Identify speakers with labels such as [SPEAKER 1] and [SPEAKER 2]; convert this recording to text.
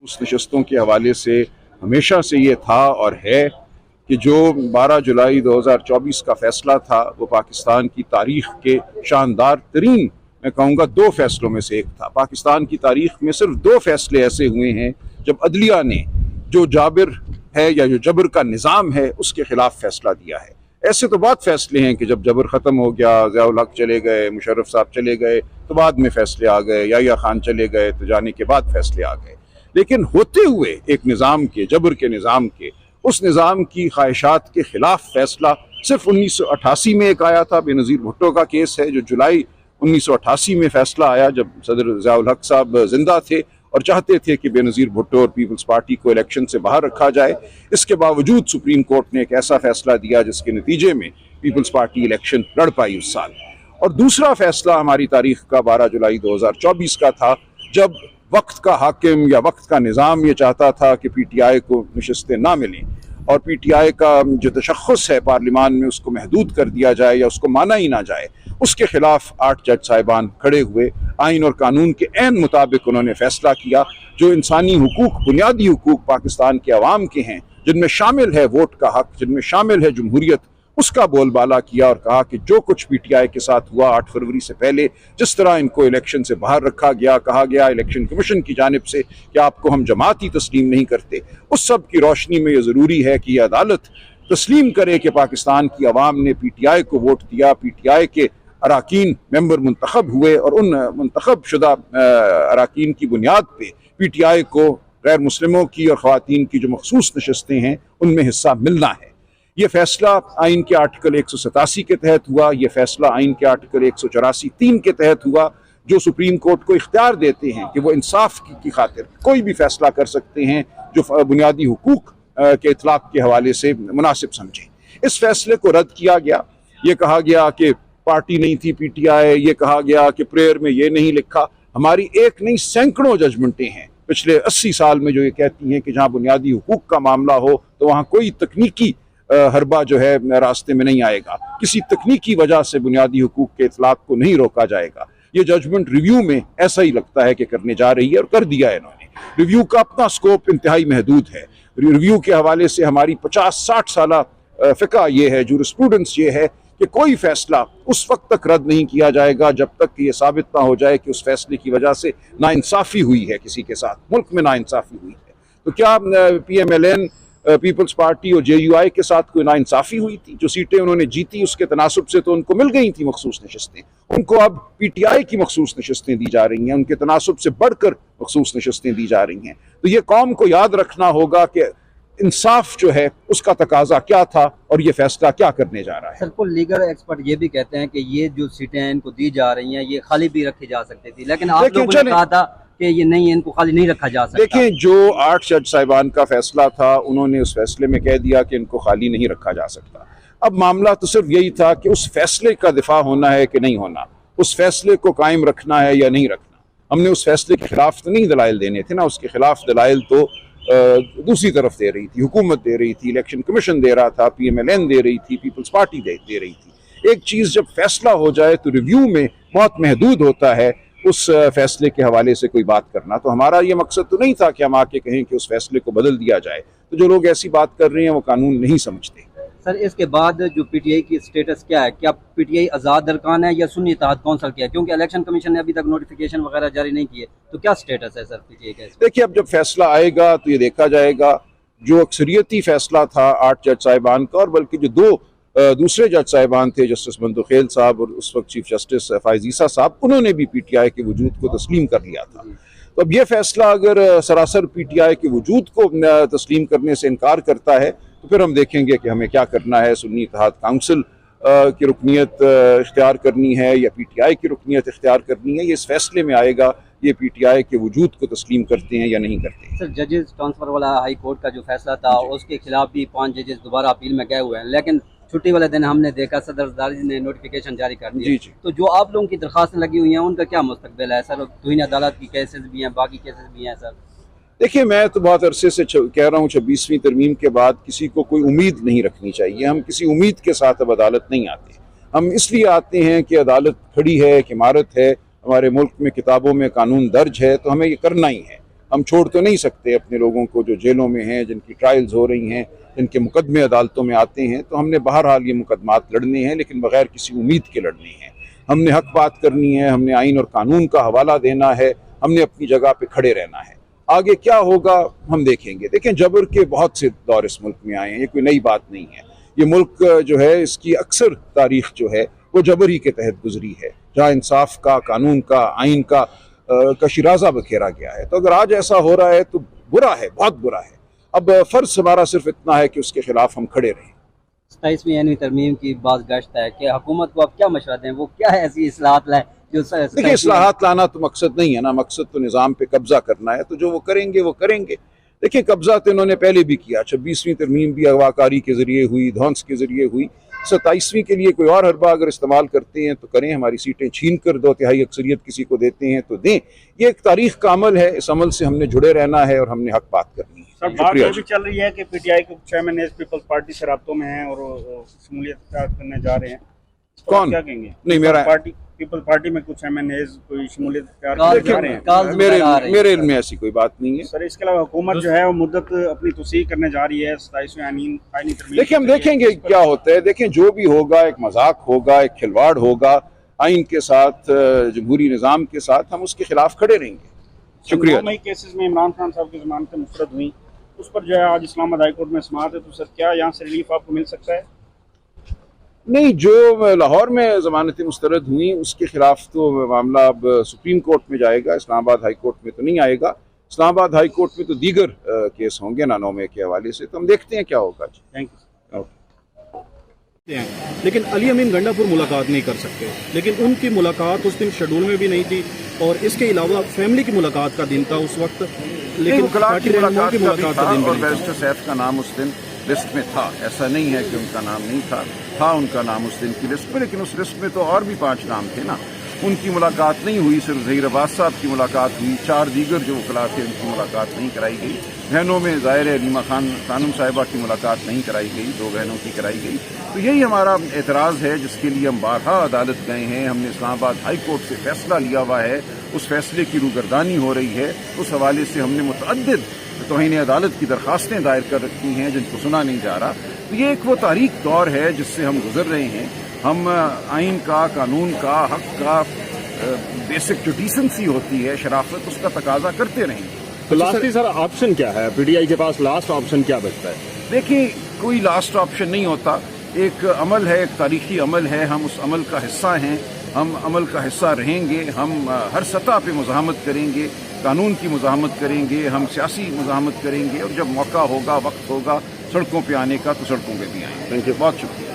[SPEAKER 1] उस नशस्तों के हवाले से हमेशा से ये था और है कि जो 12 जुलाई 2024 का फैसला था वो पाकिस्तान की तारीख के शानदार तरीन, मैं कहूँगा, 2 फैसलों में से एक था। पाकिस्तान की तारीख में सिर्फ 2 फैसले ऐसे हुए हैं जब अदलिया ने जो जाबिर है या जो जबर का निज़ाम है उसके खिलाफ फैसला दिया है। ऐसे तो बहुत फैसले हैं कि जब जबर ख़त्म हो गया, ज़िया-उल हक चले गए, मुशर्रफ साहब चले गए तो बाद में फैसले आ गए, याहिया खान चले गए तो जाने के बाद फैसले आ गए। लेकिन होते हुए एक निज़ाम के, जबर के निज़ाम के, उस निज़ाम की ख्वाहिशात के खिलाफ फैसला सिर्फ 1988 में एक आया था। बेनज़ीर भुट्टो का केस है जो जुलाई 1988 में फैसला आया जब सदर ज़िया-उल हक साहब जिंदा थे और चाहते थे कि बेनज़ीर भुट्टो और पीपल्स पार्टी को इलेक्शन से बाहर रखा जाए। इसके बावजूद सुप्रीम कोर्ट ने एक ऐसा फैसला दिया जिसके नतीजे में पीपल्स पार्टी इलेक्शन लड़ पाई उस साल। और दूसरा फैसला हमारी तारीख का 12 जुलाई 2024 का था जब वक्त का हाकिम या वक्त का निज़ाम ये चाहता था कि पीटीआई को नशस्तें ना मिलें और पीटीआई का जो तशख़्ख़ुस है पार्लियामान में उसको महदूद कर दिया जाए या उसको माना ही ना जाए। उसके खिलाफ 8 जज साहिबान खड़े हुए, आइन और कानून के ऐन मुताबिक उन्होंने फैसला किया। जो इंसानी हुकूक, बुनियादी हुकूक पाकिस्तान के अवाम के हैं, जिनमें शामिल है वोट का हक, जिनमें शामिल है जमहूरियत, उसका बोलबाला किया और कहा कि जो कुछ पीटीआई के साथ हुआ 8 फरवरी से पहले, जिस तरह इनको इलेक्शन से बाहर रखा गया, कहा गया इलेक्शन कमीशन की जानिब से कि आपको हम जमात ही तस्लीम नहीं करते, उस सब की रोशनी में ये ज़रूरी है कि यह अदालत तस्लीम करे कि पाकिस्तान की आवाम ने पीटीआई को वोट दिया, पीटीआई के अराकीन मेंबर मुंतखब हुए और उन मुंतखब शुदा अराकीन की बुनियाद पर पीटीआई को गैर मुस्लिमों की और ख़वातीन की जो मखसूस नशस्तें हैं उनमें हिस्सा मिलना है। ये फैसला आइन के आर्टिकल 187 के तहत हुआ, ये फैसला आइन के आर्टिकल 184(3) के तहत हुआ, जो सुप्रीम कोर्ट को इख्तियार देते हैं कि वो इंसाफ की खातिर कोई भी फैसला कर सकते हैं जो बुनियादी हुकूक के इतलाक़ के हवाले से मुनासिब समझें। इस फैसले को रद्द किया गया। ये कहा गया कि पार्टी नहीं थी पीटीआई, ये कहा गया कि प्रेयर में ये नहीं लिखा। हमारी एक नहीं सैकड़ों जजमेंटें हैं पिछले 80 साल में जो ये कहती हैं कि जहाँ बुनियादी हुकूक का मामला हो तो वहाँ कोई तकनीकी हरबा जो है रास्ते में नहीं आएगा, किसी तकनीकी वजह से बुनियादी हुकूक के इतलाक़ को नहीं रोका जाएगा। ये जजमेंट रिव्यू में ऐसा ही लगता है कि करने जा रही है और कर दिया है इन्होंने। रिव्यू का अपना स्कोप इंतहाई महदूद है। रिव्यू के हवाले से हमारी 50-60 साल फ़िक़ा ये है, जूरिस्प्रूडेंस ये है कि कोई फैसला उस वक्त तक रद्द नहीं किया जाएगा जब तक कि ये साबित ना हो जाए कि उस फैसले की वजह से नाइंसाफ़ी हुई है, किसी के साथ मुल्क में नाइंसाफ़ी हुई है। तो क्या PMLN, पीपल्स पार्टी और JUI के साथ कोई नाइंसाफ़ी हुई थी? जो सीटें उन्होंने जीती उसके तनासुब से तो उनको मिल गई थी मखसूस नशस्तें, उनको अब पीटीआई की मखसूस नशस्तें दी जा रही हैं, उनके तनासुब से बढ़कर मखसूस नशस्तें दी जा रही हैं। तो ये कौम को याद रखना होगा कि इंसाफ जो है उसका तकाजा क्या था और ये फैसला क्या करने जा रहा है।
[SPEAKER 2] सर, लीगल एक्सपर्ट ये भी कहते हैं कि ये जो सीटें इनको दी जा रही हैं ये खाली भी रखी जा सकती थी, लेकिन आप लोगों ने कहा था कि ये नहीं, इनको खाली नहीं रखा जा सकता।
[SPEAKER 1] देखें, जो 8 जज साहिबान का फैसला था उन्होंने उस फैसले में कह दिया कि इनको खाली नहीं रखा जा सकता। अब मामला तो सिर्फ यही था कि उस फैसले का दिफा होना है कि नहीं होना, उस फैसले को कायम रखना है या नहीं रखना। हमने उस फैसले के खिलाफ तो नहीं दलाइल देने थे ना, उसके खिलाफ दलाइल तो दूसरी तरफ दे रही थी, हुकूमत दे रही थी, इलेक्शन कमीशन दे रहा था, PMLN दे रही थी, पीपल्स पार्टी दे रही थी। एक चीज़ जब फैसला हो जाए तो रिव्यू में बहुत महदूद होता है उस फैसले के हवाले से कोई बात करना। तो हमारा ये मकसद तो नहीं था कि हम आके कहें कि उस फैसले को बदल दिया जाए। तो जो लोग ऐसी बात कर रहे हैं वो कानून नहीं समझते।
[SPEAKER 2] सर, इसके बाद जो पीटीआई की स्टेटस क्या है? क्या पीटीआई आज़ाद अरकान है या सुन्नी इत्तेहाद कौंसिल क्या है? क्योंकि इलेक्शन कमीशन ने अभी तक नोटिफिकेशन वगैरह जारी नहीं किए, तो क्या स्टेटस है सर पीटीआई का?
[SPEAKER 1] देखिए, अब जब फैसला आएगा तो ये देखा जाएगा। जो अक्सरियती फैसला था 8 जज साहिबान का, और बल्कि जो 2 दूसरे जज साहिबान थे, जस्टिस मंतुखेल साहब और उस वक्त चीफ जस्टिस फ़ाइज़ ईसा साहब, उन्होंने भी पीटीआई के वजूद को तस्लीम कर लिया था। तो अब ये फैसला अगर सरासर पीटीआई के वजूद को तस्लीम करने से इनकार करता है तो फिर हम देखेंगे कि हमें क्या करना है। सुन्नी इत्तेहाद काउंसिल की रुकनीत इख्तियार करनी है या पीटीआई की रुकनीत इख्तियार करनी है, ये इस फैसले में आएगा ये पीटीआई के वजूद को तस्लीम करते हैं या नहीं करते।
[SPEAKER 2] सर, जजेस ट्रांसफर वाला हाई कोर्ट का जो फैसला था उसके खिलाफ भी 5 जजेस दोबारा अपील में गए हुए हैं, लेकिन छुट्टी वाले दिन हमने देखा सदरदारी ने नोटिफिकेशन जारी कर दिया।
[SPEAKER 1] जी।
[SPEAKER 2] तो जो आप लोगों की दरखास्तें लगी हुई हैं उनका क्या मुस्तकबिल है सर? तौहीन अदालत की केसेस भी हैं, बाकी केसेस भी हैं सर।
[SPEAKER 1] देखिए, मैं तो बहुत अरसे से कह रहा हूँ 26वीं तरमीम के बाद किसी को कोई उम्मीद नहीं रखनी चाहिए। हम किसी उम्मीद के साथ अब अदालत नहीं आते। हम इसलिए आते हैं कि अदालत खड़ी है, एक इमारत है, हमारे मुल्क में किताबों में कानून दर्ज है, तो हमें ये करना ही है। हम छोड़ तो नहीं सकते अपने लोगों को जो जेलों में हैं, जिनकी ट्रायल्स हो रही हैं, जिनके मुकदमे अदालतों में आते हैं। तो हमने बहरहाल ये मुकदमात लड़ने हैं, लेकिन बगैर किसी उम्मीद के लड़ने हैं। हमने हक बात करनी है, हमने आइन और कानून का हवाला देना है, हमने अपनी जगह पे खड़े रहना है। आगे क्या होगा हम देखेंगे। देखें, जबर के बहुत से दौर इस मुल्क में आए हैं, ये कोई नई बात नहीं है। ये मुल्क जो है, इसकी अक्सर तारीख जो है वो जबर ही के तहत गुजरी है, जहाँ इंसाफ का, कानून का, आइन का शिराजा बखेरा गया है। तो अगर आज ऐसा हो रहा है तो बुरा है, बहुत बुरा है। अब फ़र्ज हमारा सिर्फ इतना है कि उसके खिलाफ हम खड़े रहें।
[SPEAKER 2] 27वीं यानी तरमीम की बात गश्त है कि हुकूमत को आप क्या मशवरा दें, वो क्या है ऐसी इस्लाहत लाए जो
[SPEAKER 1] देखिए, इस्लाहात लाना तो मकसद नहीं है ना, मकसद तो निज़ाम पे कब्जा करना है। तो जो वो करेंगे वो करेंगे। देखिए, कब्जा तो इन्होंने पहले भी किया। 26वीं तरमीम भी अगवाकारी के जरिए हुई, धौंस के जरिए हुई। 27वीं के लिए कोई और हरबा अगर इस्तेमाल करते हैं तो करें। हमारी सीटें छीन कर 2/3 अक्सरियत किसी को देते हैं तो दें। ये एक तारीख का अमल है, इस अमल से हमने जुड़े रहना है और हमने हक बात करनी है।
[SPEAKER 3] सर, बात ये भी चल रही है कि पीटीआई के चेयरमैन पीपल्स पार्टी से राब्तों में हैं और शमूलियत करने जा रहे हैं।
[SPEAKER 1] कौन?
[SPEAKER 3] क्या कहेंगे?
[SPEAKER 1] नहीं, मेरा
[SPEAKER 3] पीपल्स पार्टी में कुछ एमएनएज कोई शमूलियत करने जा रहे हैं।
[SPEAKER 1] मेरे इल्म में ऐसी कोई बात नहीं है।
[SPEAKER 3] सर, इसके अलावा हुकूमत जो है वो मुद्दत अपनी तौसीह करने जा रही है 27वें आईनी तरमीम।
[SPEAKER 1] देखिए, हम देखेंगे क्या होता है। देखें, जो भी होगा एक मजाक होगा, एक खिलवाड़ होगा आइन के साथ, जमहूरी निज़ाम के साथ। हम उसके खिलाफ खड़े रहेंगे। शुक्रिया।
[SPEAKER 3] 9 मई केसेस में इमरान खान साहब की जमानतें मुस्तरद हुई, उस पर जो है आज इस्लामाबाद हाई कोर्ट में समाअत है। तो सर, क्या यहाँ से रिलीफ आपको मिल सकता है?
[SPEAKER 1] नहीं, जो लाहौर में ज़मानतें मुस्तरद हुई उसके खिलाफ तो मामला अब सुप्रीम कोर्ट में जाएगा, इस्लामाबाद हाई कोर्ट में तो नहीं आएगा। इस्लामाबाद हाई कोर्ट में तो दीगर केस होंगे ना 9 मई के हवाले से। तो हम देखते हैं क्या होगा।
[SPEAKER 3] Thank you.
[SPEAKER 4] लेकिन अली अमीन गंडापुर मुलाकात नहीं कर सकते, लेकिन उनकी मुलाकात उस दिन शेड्यूल में भी नहीं थी और इसके अलावा फैमिली की मुलाकात का दिन था उस वक्त, लेकिन पार्टी रहनुमाओं की मुलाकात का दिन
[SPEAKER 1] और
[SPEAKER 4] भी नहीं
[SPEAKER 1] बैरिस्टर सैफ का नाम उस दिन लिस्ट में था। ऐसा नहीं है कि उनका नाम नहीं था उनका नाम उस दिन की लिस्ट में। लेकिन उस लिस्ट में तो और भी 5 नाम थे ना। उनकी मुलाकात नहीं हुई, सिर्फ ज़हीर अब्बास साहब की मुलाकात हुई। 4 दीगर जो वकला थे उनकी मुलाकात नहीं कराई गई। बहनों में ज़ाहिर है नीमा खानम साहिबा की मुलाकात नहीं कराई गई, 2 बहनों की कराई गई। तो यही हमारा एतराज़ है, जिसके लिए हम बारहा अदालत गए हैं। हमने इस्लामाबाद हाई कोर्ट से फैसला लिया हुआ है, उस फैसले की रूगर्दानी हो रही है। उस हवाले से हमने मुतअद्दिद तौहीन अदालत की दरखास्तें दायर कर रखी हैं, जिनको सुना नहीं जा रहा। तो ये एक वो तारीख दौर है जिससे हम गुजर रहे हैं। हम आइन का, कानून का, हक का, बेसिक जो डिसेंसी होती है, शराफत, उसका तकाजा करते रहेंगे।
[SPEAKER 5] तो लास्ट सर ऑप्शन क्या है? पीटीआई के पास लास्ट ऑप्शन क्या बचता है?
[SPEAKER 1] देखिए, कोई लास्ट ऑप्शन नहीं होता। एक अमल है, एक तारीखी अमल है। हम उस अमल का हिस्सा हैं, हम अमल का हिस्सा रहेंगे। हम हर सतह पे मुज़ाहमत करेंगे, कानून की मुज़ाहमत करेंगे, हम सियासी मुज़ाहमत करेंगे। और जब मौका होगा, वक्त होगा सड़कों पे आने का, तो सड़कों पे भी आएंगे।
[SPEAKER 5] थैंक यू,
[SPEAKER 1] बहुत शुक्रिया।